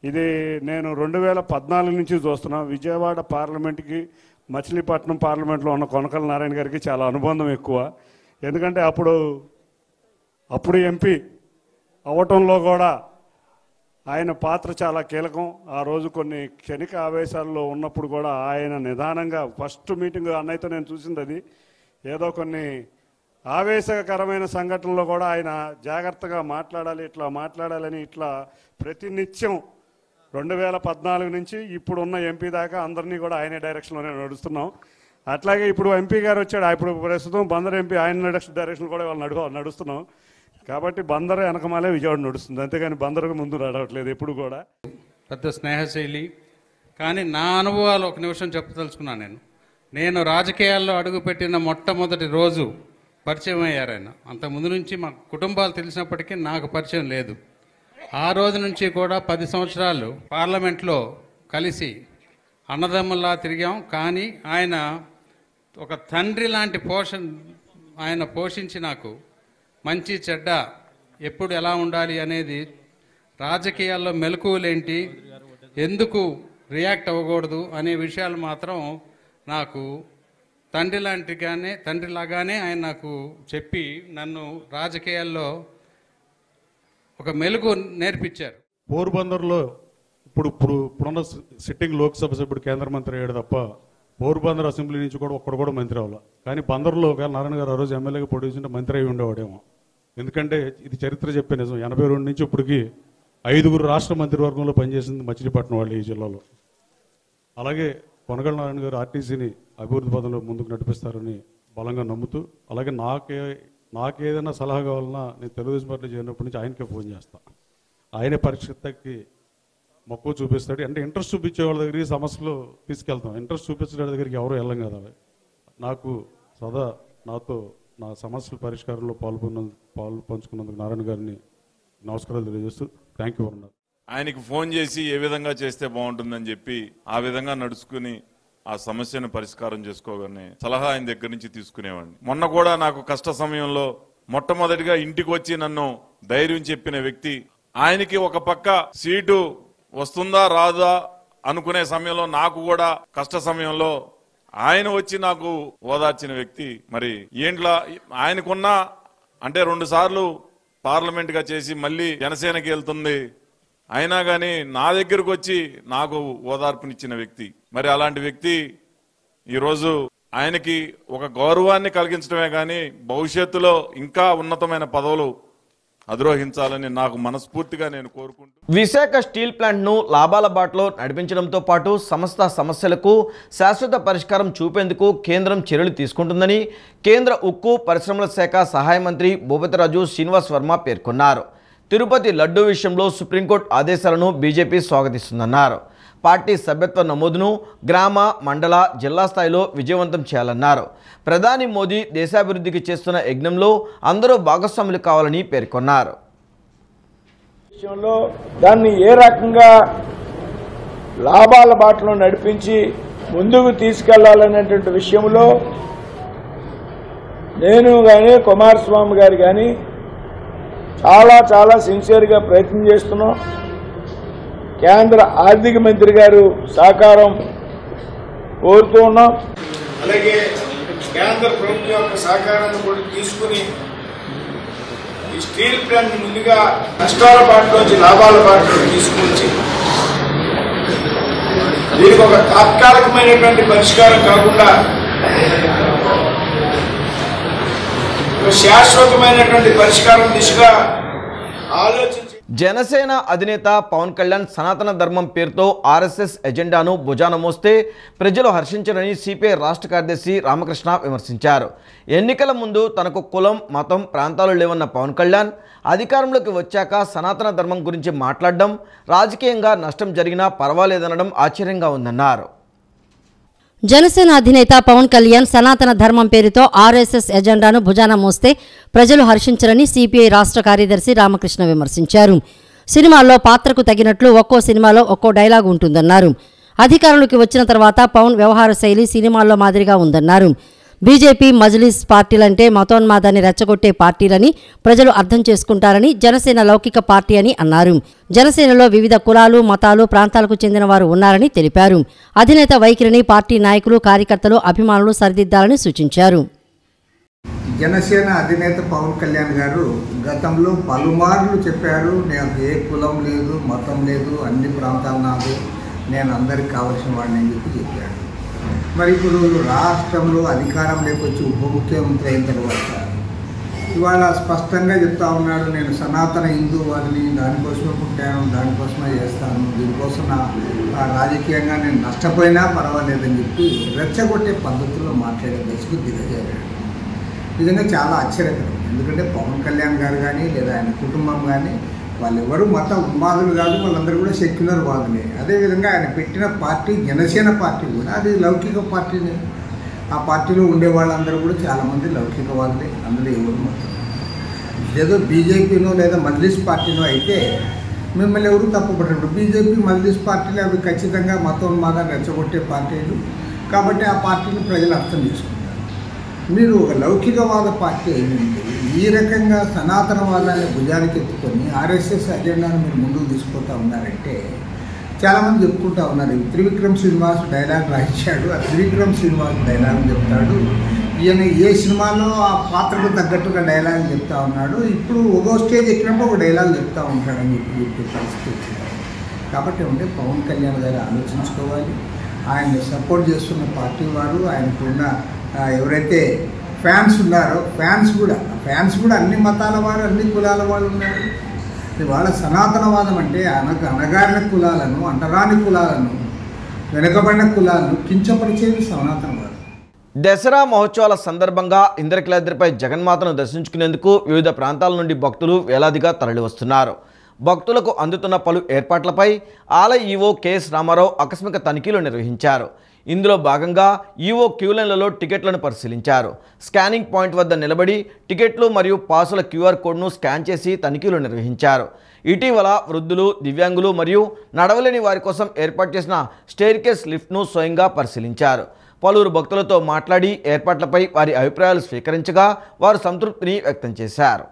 ఇది నేను 2014 నుంచి చూస్తున్నాం. విజయవాడ పార్లమెంట్కి మచిలీపట్నం పార్లమెంట్లో ఉన్న కొనకళ్ళ నారాయణ గారికి చాలా అనుబంధం ఎక్కువ. ఎందుకంటే అప్పుడు ఎంపీ అవటంలో కూడా ఆయన పాత్ర చాలా కీలకం. ఆ రోజు కొన్ని క్షణిక ఆవేశాల్లో ఉన్నప్పుడు కూడా ఆయన నిదానంగా ఫస్ట్ మీటింగ్ అన్నయ్యతో నేను చూసింది అది. ఏదో కొన్ని ఆవేశకరమైన సంఘటనలో కూడా ఆయన జాగ్రత్తగా మాట్లాడాలి, ఇట్లా మాట్లాడాలని ఇట్లా ప్రతినిత్యం 2014 నుంచి ఇప్పుడున్న ఎంపీ దాకా అందరినీ కూడా ఆయనే డైరెక్షన్లోనే నడుస్తున్నాం. అట్లాగే ఇప్పుడు ఎంపీ గారు వచ్చాడు, ఇప్పుడు ప్రస్తుతం బందర్ ఎంపీ ఆయన డైరెక్షన్ కూడా వాళ్ళు నడుస్తున్నాం. కాబట్టి బందర్ వెనకమాలే విజయవాడ నడుస్తుంది, అంతేగాని బందరకు ముందు నడవట్లేదు ఎప్పుడు కూడా. పెద్ద స్నేహశైలి. కానీ నా అనుభవాలు ఒక నిమిషం చెప్పదలుచుకున్నాను. నేను రాజకీయాల్లో అడుగుపెట్టిన మొట్టమొదటి రోజు పరిచయం అయ్యారు ఆయన. అంతకుముందు నుంచి మా కుటుంబాలు తెలిసినప్పటికీ నాకు పరిచయం లేదు. ఆ రోజు నుంచి కూడా 10 సంవత్సరాలు పార్లమెంట్లో కలిసి అన్నదమ్ముల్లా తిరిగాం. కానీ ఆయన ఒక తండ్రి లాంటి ఆయన పోషించి నాకు మంచి చెడ్డ ఎప్పుడు ఎలా ఉండాలి అనేది, రాజకీయాల్లో మెలకువలేంటి, ఎందుకు రియాక్ట్ అవ్వకూడదు అనే విషయాలు మాత్రం నాకు తండ్రిలాగానే ఆయన నాకు చెప్పి నన్ను రాజకీయాల్లో ఒక మెలుగు నేర్పించారు. పోర్బందర్లో ఇప్పుడున్న సిట్టింగ్ లోక్సభ సభ్యుడు కేంద్ర మంత్రి అయ్యాడు తప్ప పోర్బందర్ అసెంబ్లీ నుంచి కూడా ఒక్కడు కూడా మంత్రి అవ్వాలి. కానీ బందర్లో ఒకవేళ నారాయణ గారు ఆ రోజు ఎమ్మెల్యేగా పొడిచింటే మంత్రి అయి ఉండేవాడేమో. ఎందుకంటే ఇది చరిత్ర చెప్పే నిజం. 82 నుంచి ఇప్పటికి 5 రాష్ట్ర మంత్రివర్గంలో పనిచేసింది మచిలీపట్నం వాళ్ళు ఈ జిల్లాలో. అలాగే కొనకళ్ళ నారాయణ గారు ఆర్టీసీని అభివృద్ధి పదంలో ముందుకు నడిపిస్తారని బలంగా నమ్ముతూ, అలాగే నాకేదైనా సలహా కావాలన్నా నేను తెలుగుదేశం పార్టీ చేరినప్పటి నుంచి ఆయనకే ఫోన్ చేస్తాను. ఆయనే పరిష్కృతకి మక్కువ చూపిస్తాడు. అంటే ఇంట్రెస్ట్ చూపించే వాళ్ళ దగ్గరికి సమస్యలు తీసుకెళ్తాం. ఇంట్రెస్ట్ చూపించే వాళ్ళ దగ్గరికి ఎవరు వెళ్ళం కదా. నాకు సదా నాతో నా సమస్యల పరిష్కారంలో పాలు పంచుకున్నందుకు నారాయణ గారిని నమస్కారాలు తెలియజేస్తూ థ్యాంక్ యూ అన్నారు. ఆయనకి ఫోన్ చేసి ఏ విధంగా చేస్తే బాగుంటుందని చెప్పి ఆ విధంగా నడుచుకుని ఆ సమస్యను పరిష్కారం చేసుకోగానే సలహా ఆయన దగ్గర నుంచి తీసుకునేవాడిని. మొన్న కూడా నాకు కష్ట సమయంలో మొట్టమొదటిగా ఇంటికి వచ్చి నన్ను ధైర్యం చెప్పిన వ్యక్తి. ఆయనకి ఒక పక్క సీటు వస్తుందా రాదా అనుకునే సమయంలో నాకు కూడా కష్ట సమయంలో ఆయన వచ్చి నాకు ఓదార్చిన వ్యక్తి. మరి ఏంట్లా ఆయనకున్న అంటే 2 సార్లు పార్లమెంట్ గా చేసి మళ్ళీ జనసేనకి వెళ్తుంది, అయినా కానీ నా దగ్గరకు వచ్చి నాకు ఓదార్పునిచ్చిన వ్యక్తి. మరి అలాంటి వ్యక్తి ఈరోజు ఆయనకి ఒక గౌరవాన్ని కలిగించడమే కానీ భవిష్యత్తులో ఇంకా ఉన్నతమైన పదవులు అధిరోహించాలని నాకు మనస్ఫూర్తిగా నేను కోరుకుంటూ, విశాఖ స్టీల్ ప్లాంట్ను లాభాల బాటలో నడిపించడంతో పాటు సంస్థ సమస్యలకు శాశ్వత పరిష్కారం చూపేందుకు కేంద్రం చర్యలు తీసుకుంటుందని కేంద్ర ఉక్కు పరిశ్రమల శాఖ సహాయ మంత్రి భూపతిరాజు శ్రీనివాస్ వర్మ పేర్కొన్నారు. తిరుపతి లడ్డూ విషయంలో సుప్రీంకోర్టు ఆదేశాలను బీజేపీ స్వాగతిస్తుందన్నారు. పార్టీ సభ్యత్వ నమోదును గ్రామ, మండల, జిల్లా స్థాయిలో విజయవంతం చేయాలన్నారు. ప్రధాని మోదీ దేశాభివృద్ధికి చేస్తున్న యజ్ఞంలో అందరూ భాగస్వాములు కావాలని పేర్కొన్నారు. దాన్ని ఏ రకంగా లాభాల బాటలో నడిపించి ముందుకు తీసుకెళ్లాలనేటువంటి విషయంలో నేను కానీ కుమారస్వామి గారు కానీ చాలా సిన్సియర్గా ప్రయత్నం చేస్తున్నాం. కేంద్ర ఆర్థిక మంత్రి గారు సహకారం కోరుతూ ఉన్నాం. అలాగే కేంద్ర ప్రభుత్వం యొక్క సహకారాన్ని కూడా తీసుకుని ఈ స్టీల్ ప్లాంట్ ముందుగా నష్టాల బాటలోంచి లాభాల బాటలో తీసుకొచ్చి దీనికి ఒక తాత్కాలికమైనటువంటి పరిష్కారం కాకుండా ఒక శాశ్వతమైనటువంటి పరిష్కారం దిశగా ఆలోచించి జనసేన అధినేత పవన్ కళ్యాణ్ సనాతన ధర్మం పేరుతో ఆర్ఎస్ఎస్ ఎజెండాను భుజాన మోస్తే ప్రజలు హర్షించరని సిపిఐ రాష్ట్ర కార్యదర్శి రామకృష్ణ విమర్శించారు. ఎన్నికల ముందు తనకు కులం, మతం, ప్రాంతాలు లేవన్న పవన్ కళ్యాణ్ అధికారంలోకి వచ్చాక సనాతన ధర్మం గురించి మాట్లాడడం, రాజకీయంగా నష్టం జరిగినా పర్వాలేదనడం ఆశ్చర్యంగా ఉందన్నారు. జనసేన అధినేత పవన్ కళ్యాణ్ సనాతన ధర్మం పేరుతో ఆర్ఎస్ఎస్ ఎజెండాను భుజాన మోస్తే ప్రజలు హర్షించరని సిపిఐ రాష్ట్ర కార్యదర్శి రామకృష్ణ విమర్శించారు. సినిమాల్లో పాత్రకు తగినట్లు ఒక్కో సినిమాలో ఒక్కో డైలాగ్ ఉంటుందన్నారు. అధికారంలోకి వచ్చిన తర్వాత పవన్ వ్యవహార శైలి సినిమాల్లో మాదిరిగా ఉందన్నారు. బీజేపీ, మజ్లిస్ పార్టీలంటే మతోన్మాదాన్ని రెచ్చగొట్టే పార్టీలని ప్రజలు అర్థం చేసుకుంటారని, జనసేన లౌకిక పార్టీ అని అన్నారు. జనసేనలో వివిధ కులాలు, మతాలు, ప్రాంతాలకు చెందిన వారు ఉన్నారని తెలిపారు. అధినేత వైఖరిని పార్టీ నాయకులు, కార్యకర్తలు, అభిమానులు సరిదిద్దాలని సూచించారు. జనసేన అధినేత పవన్ కళ్యాణ్ గారు గతంలో పలుమార్లు చెప్పారు, నాకు ఏ కులం లేదు, మతం లేదు, అన్ని ప్రాంతాలు నాది, నేను అందరికి కావాల్సిన వాడిని అని చెప్పారు. మరి ఇప్పుడు రాష్ట్రంలో అధికారంలోకి వచ్చి ఉప ముఖ్యమంత్రి అయిన తర్వాత ఇవాళ స్పష్టంగా చెప్తా ఉన్నాడు, నేను సనాతన హిందూవాదిని, దానికోసమే పుట్టాను, దానికోసమే చేస్తాను, దీనికోసం రాజకీయంగా నేను నష్టపోయినా పర్వాలేదని చెప్పి రెచ్చగొట్టే పద్ధతుల్లో మాట్లాడే దశకు దిగజారాడు. నిజంగా చాలా ఆశ్చర్యకరం. ఎందుకంటే పవన్ కళ్యాణ్ గారు కానీ లేదా ఆయన కుటుంబం కానీ వాళ్ళెవరూ మత ఉన్మాదులు కాదు, వాళ్ళందరూ కూడా సెక్యులర్ వాదులే. అదేవిధంగా ఆయన పెట్టిన పార్టీ జనసేన పార్టీ కూడా అది లౌకిక పార్టీనే. ఆ పార్టీలో ఉండే వాళ్ళందరూ కూడా చాలామంది లౌకికవాదులే, అందులో ఎవరు మతం. ఏదో బీజేపీనో లేదా మజ్లిస్ పార్టీనో అయితే మిమ్మల్ని ఎవరు తప్పుపడ్డారు. బీజేపీ, మజ్లిస్ పార్టీలు అవి ఖచ్చితంగా మతోన్మాదాన్ని రెచ్చగొట్టే పార్టీలు కాబట్టి ఆ పార్టీని ప్రజలు అర్థం చేసుకుంటారు. మీరు ఒక లౌకికవాద పార్టీ అయింది, ఈ రకంగా సనాతనవాదాన్ని భుజానికి ఎత్తుకొని ఆర్ఎస్ఎస్ అజెండాను మీరు ముందుకు తీసుకుంటూ ఉన్నారంటే చాలామంది చెప్పుకుంటూ ఉన్నారు. త్రివిక్రమ్ శ్రీనివాస్ డైలాగ్ రాయించాడు, ఆ త్రివిక్రమ్ శ్రీనివాస్ డైలాగ్ చెప్తాడు, ఈయన ఏ సినిమాలో ఆ పాత్రకు తగ్గట్టుగా డైలాగ్ చెప్తా ఉన్నాడు, ఇప్పుడు ఒక్కో స్టేజ్ ఎక్కినప్పుడు ఒక డైలాగ్ చెప్తూ ఉంటాడని చెప్పే పరిస్థితి వచ్చింది. కాబట్టి అంటే పవన్ కళ్యాణ్ గారు ఆలోచించుకోవాలి. ఆయన్ని సపోర్ట్ చేస్తున్న పార్టీ వారు, ఆయనకున్న ఎవరైతే ఫ్యాన్స్ ఉన్నారో ఫ్యాన్స్ కూడా అన్ని మతాల వారు, అన్ని కులాల వాళ్ళు ఉన్నారు. ఇవాళ సనాతనవాదం అంటే అనగారిన కులాలను, అంటరాని కులాలను, వెనుకబడిన కులాలను కించపరిచేది సనాతనవాదం. దసరా మహోత్సవాల సందర్భంగా ఇంద్రకీలాద్రిపై జగన్మాతను దర్శించుకునేందుకు వివిధ ప్రాంతాల నుండి భక్తులు వేలాదిగా తరలివస్తున్నారు. భక్తులకు అందుతున్న పలు ఏర్పాట్లపై ఆలయ ఈవో కెఎస్ రామారావు ఆకస్మిక తనిఖీలు నిర్వహించారు. ఇందులో భాగంగా ఈవో క్యూలైన్లలో టికెట్లను పరిశీలించారు. స్కానింగ్ పాయింట్ వద్ద నిలబడి టికెట్లు మరియు పాసుల క్యూఆర్ కోడ్ను స్కాన్ చేసి తనిఖీలు నిర్వహించారు. ఇటీవల వృద్ధులు, దివ్యాంగులు మరియు నడవలేని వారి కోసం ఏర్పాటు చేసిన స్టెయిర్కేస్ లిఫ్ట్ను స్వయంగా పరిశీలించారు. పలువురు భక్తులతో మాట్లాడి ఏర్పాట్లపై వారి అభిప్రాయాలు స్వీకరించగా వారు సంతృప్తిని వ్యక్తం చేశారు.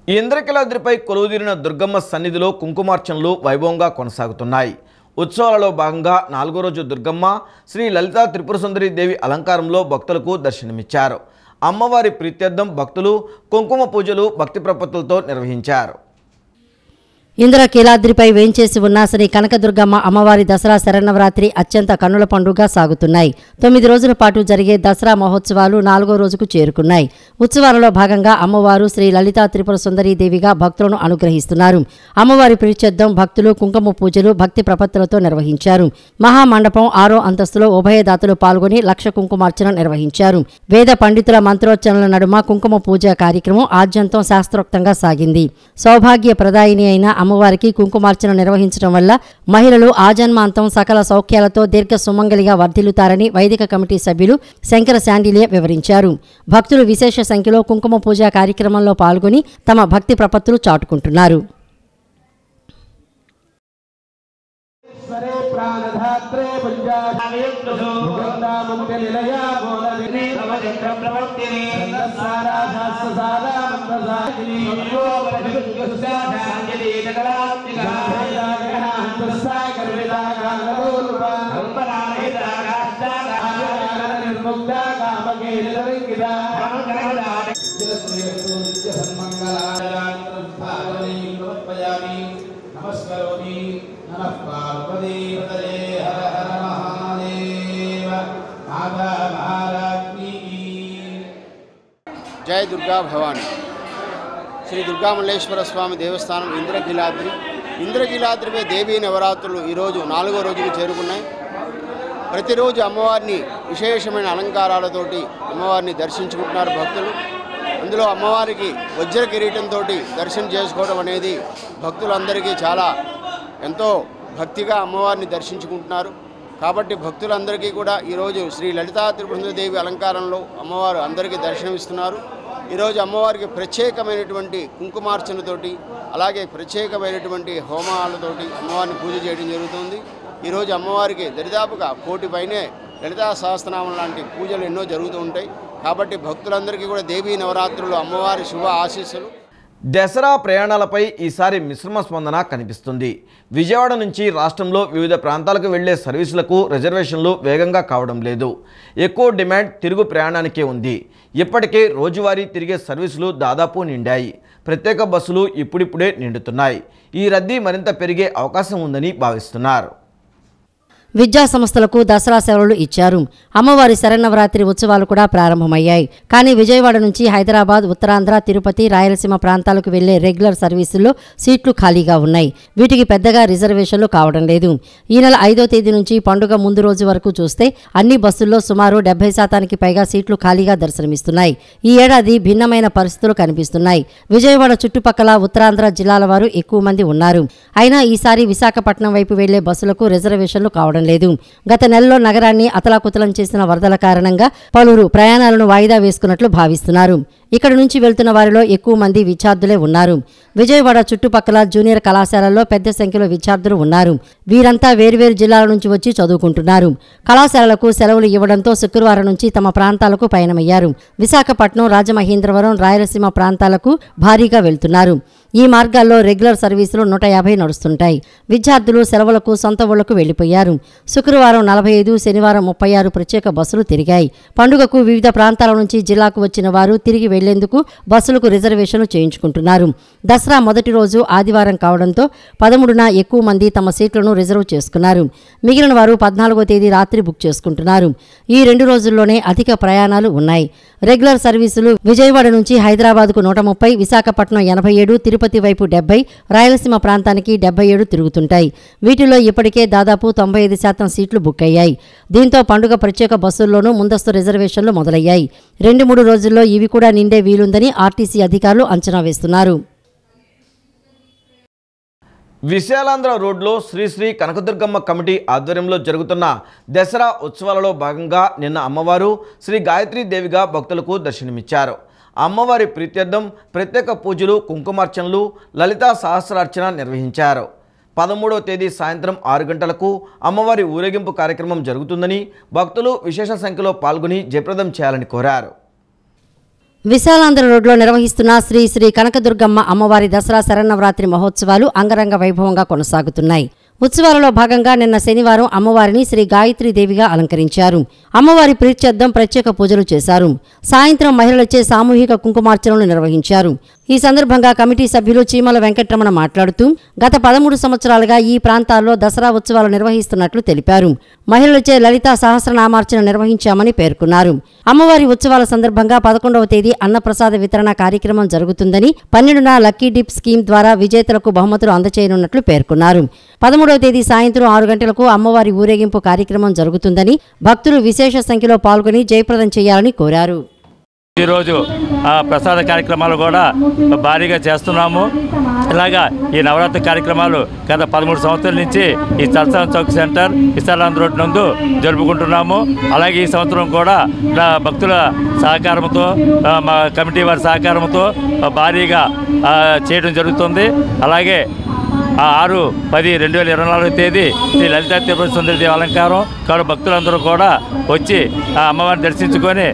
ఇంద్రకీలాద్రిపై కొలువుదీరిన దుర్గమ్మ సన్నిధిలో కుంకుమార్చనలు వైభవంగా కొనసాగుతున్నాయి. ఉత్సవాలలో భాగంగా 4వ రోజు దుర్గమ్మ శ్రీ లలితా త్రిపుర సుందరి దేవి అలంకారంలో భక్తులకు దర్శనమిచ్చారు. అమ్మవారి ప్రీత్యర్థం భక్తులు కుంకుమ పూజలు భక్తి ప్రపత్తులతో నిర్వహించారు. ఇంద్రకీలాద్రిపై వేంచేసి ఉన్న శ్రీ కనకదుర్గమ్మ అమ్మవారి దసరా శరన్నవరాత్రి అత్యంత కన్నుల పండుగగా సాగుతున్నాయి. 9 రోజుల పాటు జరిగే దసరా మహోత్సవాలు 4వ రోజుకు చేరుకున్నాయి. ఉత్సవాలలో భాగంగా అమ్మవారు శ్రీ లలితా త్రిపుర సుందరీ దేవిగా భక్తులను అనుగ్రహిస్తున్నారు. అమ్మవారి ప్రీత్యర్థం భక్తులు కుంకుమ పూజలు భక్తి ప్రపత్తులతో నిర్వహించారు. మహామండపం 6వ అంతస్తులో ఉభయదాతలు పాల్గొని లక్ష కుంకుమార్చన నిర్వహించారు. వేద పండితుల మంత్రోచ్చరణల నడుమ కుంకుమ పూజ కార్యక్రమం ఆద్యంతం శాస్త్రోక్తంగా సాగింది. సౌభాగ్య ప్రదాయిని అయిన అమ్మవారికి కుంకుమార్చన నిర్వహించడం వల్ల మహిళలు ఆజన్మాంతం సకల సౌఖ్యాలతో దీర్ఘ సుమంగలిగా వర్ధిల్లుతారని వైదిక కమిటీ సభ్యులు శంకర శాండిలియ వివరించారు. భక్తులు విశేష సంఖ్యలో కుంకుమ పూజ కార్యక్రమంలో పాల్గొని తమ భక్తి ప్రపత్తులు చాటుకుంటున్నారు. Sagar జయ దుర్గా భవాని. శ్రీ దుర్గామల్లేశ్వర స్వామి దేవస్థానం ఇంద్రకీలాద్రిపై దేవీ నవరాత్రులు ఈరోజు 4వ రోజుకు చేరుకున్నాయి. ప్రతిరోజు అమ్మవారిని విశేషమైన అలంకారాలతోటి అమ్మవారిని దర్శించుకుంటున్నారు భక్తులు. అందులో అమ్మవారికి వజ్ర కిరీటంతో దర్శనం చేసుకోవడం అనేది భక్తులందరికీ చాలా ఎంతో భక్తిగా అమ్మవారిని దర్శించుకుంటున్నారు. కాబట్టి భక్తులందరికీ కూడా ఈరోజు శ్రీ లలితా త్రిపురసుందరీదేవి అలంకారంలో అమ్మవారు అందరికీ దర్శనమిస్తున్నారు. ఈరోజు అమ్మవారికి ప్రత్యేకమైనటువంటి కుంకుమార్చనతోటి అలాగే ప్రత్యేకమైనటువంటి హోమాలతోటి అమ్మవారిని పూజ చేయడం జరుగుతుంది. ఈరోజు అమ్మవారికి దరిదాపుగా 1 కోటి పైనే లలితా సహస్రనామం లాంటి పూజలు ఎన్నో జరుగుతూ ఉంటాయి. కాబట్టి భక్తులందరికీ కూడా దేవీ నవరాత్రులు అమ్మవారి శుభ ఆశీస్సులు. దసరా ప్రయాణాలపై ఈసారి మిశ్రమ స్పందన కనిపిస్తుంది. విజయవాడ నుంచి రాష్ట్రంలో వివిధ ప్రాంతాలకు వెళ్లే సర్వీసులకు రిజర్వేషన్లు వేగంగా కావడం లేదు. ఎక్కువ డిమాండ్ తిరుగు ప్రయాణానికే ఉంది. ఇప్పటికే రోజువారీ తిరిగే సర్వీసులు దాదాపు నిండాయి. ప్రత్యేక బస్సులు ఇప్పుడిప్పుడే నిండుతున్నాయి. ఈ రద్దీ మరింత పెరిగే అవకాశం ఉందని భావిస్తున్నారు. విద్యా సంస్థలకు దసరా సెలవులు ఇచ్చారు. అమ్మవారి శరన్నవరాత్రి ఉత్సవాలు కూడా ప్రారంభమయ్యాయి. కానీ విజయవాడ నుంచి హైదరాబాద్, ఉత్తరాంధ్ర, తిరుపతి, రాయలసీమ ప్రాంతాలకు వెళ్లే రెగ్యులర్ సర్వీసుల్లో సీట్లు ఖాళీగా ఉన్నాయి. వీటికి పెద్దగా రిజర్వేషన్లు కావడం లేదు. ఈ నెల 5వ తేదీ నుంచి పండుగ ముందు రోజు వరకు చూస్తే అన్ని బస్సుల్లో సుమారు 70% పైగా సీట్లు ఖాళీగా దర్శనమిస్తున్నాయి. ఈ ఏడాది భిన్నమైన పరిస్థితులు కనిపిస్తున్నాయి. విజయవాడ చుట్టుపక్కల ఉత్తరాంధ్ర జిల్లాల వారు ఎక్కువ మంది ఉన్నారు. అయినా ఈసారి విశాఖపట్నం వైపు వెళ్లే బస్సులకు రిజర్వేషన్లు కావడం లేదు. గత నెలలో నగరాన్ని అతలాకుతలం చేసిన వరదల కారణంగా పలువురు ప్రయాణాలను వాయిదా వేసుకున్నట్లు భావిస్తున్నారు. ఇక్కడ నుంచి వెళ్తున్న వారిలో ఎక్కువ మంది విద్యార్థులే ఉన్నారు. విజయవాడ చుట్టుపక్కల జూనియర్ కళాశాలల్లో పెద్ద సంఖ్యలో విద్యార్థులు ఉన్నారు. వీరంతా వేర్వేరు జిల్లాల నుంచి వచ్చి చదువుకుంటున్నారు. కళాశాలలకు సెలవులు ఇవ్వడంతో శుక్రవారం నుంచి తమ ప్రాంతాలకు పయనమయ్యారు. విశాఖపట్నం, రాజమహేంద్రవరం, రాయలసీమ ప్రాంతాలకు భారీగా వెళ్తున్నారు. ఈ మార్గాల్లో రెగ్యులర్ సర్వీసులు 150 నడుస్తుంటాయి. విద్యార్థులు సెలవులకు సొంత ఊళ్లకు వెళ్లిపోయారు. శుక్రవారం 45, శనివారం 36 ప్రత్యేక బస్సులు తిరిగాయి. పండుగకు వివిధ ప్రాంతాల నుంచి జిల్లాకు వచ్చిన వారు తిరిగి వెళ్లేందుకు బస్సులకు రిజర్వేషన్లు చేయించుకుంటున్నారు. దసరా మొదటి రోజు ఆదివారం కావడంతో 13న ఎక్కువ మంది తమ సీట్లను రిజర్వ్ చేసుకున్నారు. మిగిలిన వారు 14వ తేదీ రాత్రి బుక్ చేసుకుంటున్నారు. ఈ 2 రోజుల్లోనే అధిక ప్రయాణాలు ఉన్నాయి. రెగ్యులర్ సర్వీసులు విజయవాడ నుంచి హైదరాబాద్కు 130, విశాఖపట్నం 87, తిరుపతి వైపు 70, రాయలసీమ ప్రాంతానికి 77 తిరుగుతుంటాయి. వీటిలో ఇప్పటికే దాదాపు 95% సీట్లు బుక్ అయ్యాయి. దీంతో పండుగ ప్రత్యేక బస్సుల్లోనూ ముందస్తు రిజర్వేషన్లు మొదలయ్యాయి. 2-3 రోజుల్లో ఇవి కూడా నిండే వీలుందని ఆర్టీసీ అధికారులు అంచనా వేస్తున్నారు. విశాలాంధ్ర రోడ్లో శ్రీ శ్రీ కనకదుర్గమ్మ కమిటీ ఆధ్వర్యంలో జరుగుతున్న దసరా ఉత్సవాలలో భాగంగా నిన్న అమ్మవారు శ్రీ గాయత్రీ దేవిగా భక్తులకు దర్శనమిచ్చారు. అమ్మవారి ప్రీత్యర్థం ప్రత్యేక పూజలు, కుంకుమార్చనలు, లలితా సహస్రార్చన నిర్వహించారు. 13వ తేదీ సాయంత్రం 6 గంటలకు అమ్మవారి ఊరేగింపు కార్యక్రమం జరుగుతుందని భక్తులు విశేష సంఖ్యలో పాల్గొని జయప్రదం చేయాలని కోరారు. విశాలాంధ్ర రోడ్లో నిర్వహిస్తున్న శ్రీ శ్రీ కనకదుర్గమ్మ అమ్మవారి దసరా శరన్నవరాత్రి మహోత్సవాలు అంగరంగ వైభవంగా కొనసాగుతున్నాయి. ఉత్సవాలలో భాగంగా నిన్న శనివారం అమ్మవారిని శ్రీ గాయత్రీ దేవిగా అలంకరించారు. అమ్మవారి ప్రీత్యర్థం ప్రత్యేక పూజలు చేశారు. సాయంత్రం మహిళలచే సామూహిక కుంకుమార్చనలు నిర్వహించారు. ఈ సందర్భంగా కమిటీ సభ్యులు చీమల వెంకటరమణ మాట్లాడుతూ గత 13 సంవత్సరాలుగా ఈ ప్రాంతాల్లో దసరా ఉత్సవాలు నిర్వహిస్తున్నట్లు తెలిపారు. మహిళలచే లలితా సహస్రనామార్చన నిర్వహించామని పేర్కొన్నారు. అమ్మవారి ఉత్సవాల సందర్భంగా 11వ తేదీ అన్నప్రసాద వితరణ కార్యక్రమం జరుగుతుందని, 12న లక్కీ డిప్ స్కీమ్ ద్వారా విజేతలకు బహుమతులు అందజేయనున్నట్లు పేర్కొన్నారు. 13వ తేదీ సాయంత్రం 6 గంటలకు అమ్మవారి ఊరేగింపు కార్యక్రమం జరుగుతుందని, భక్తులు విశేష సంఖ్యలో పాల్గొని జయప్రదం చేయాలని కోరారు. ఈరోజు ప్రసాద కార్యక్రమాలు కూడా భారీగా చేస్తున్నాము. ఇలాగా ఈ నవరాత్రి కార్యక్రమాలు గత 13 సంవత్సరాల నుంచి ఈ చల్సాన్ చౌక్ సెంటర్ విశాలాంధ్ర రోడ్ నందు జరుపుకుంటున్నాము. అలాగే ఈ సంవత్సరం కూడా భక్తుల సహకారంతో, మా కమిటీ వారి సహకారంతో భారీగా చేయడం జరుగుతుంది. అలాగే 6-10-2024 తేదీ శ్రీ లలితా త్రిపురసుందరీదేవి అలంకారం కాదు. భక్తులందరూ కూడా వచ్చి అమ్మవారిని దర్శించుకొని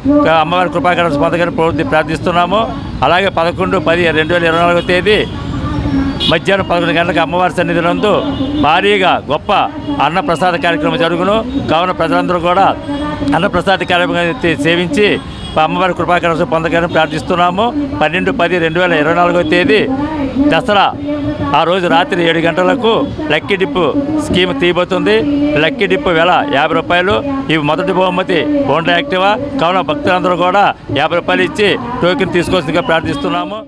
అమ్మవారి కృపాకరణ పొందగానే ప్రార్థిస్తున్నాము. అలాగే 11-10-2024 తేదీ మధ్యాహ్నం 11 గంటలకు అమ్మవారి సన్నిధి నందు భారీగా గొప్ప అన్నప్రసాద కార్యక్రమం జరుగును. కావున ప్రజలందరూ కూడా అన్నప్రసాద కార్యక్రమం సేవించి అమ్మవారి కృపాకటాక్షం పొందగానే ప్రార్థిస్తున్నాము. 12/10/2024 తేదీ దసరా ఆ రోజు రాత్రి 7 గంటలకు లక్కీ డిప్పు స్కీమ్ తీయబోతుంది. లక్కీ డిప్పు వెల 50 రూపాయలు. ఇవి మొదటి బహుమతి హోండా యాక్టివా. కావున భక్తులందరూ కూడా 50 రూపాయలు ఇచ్చి టోకెన్ తీసుకోవాల్సిందిగా ప్రార్థిస్తున్నాము.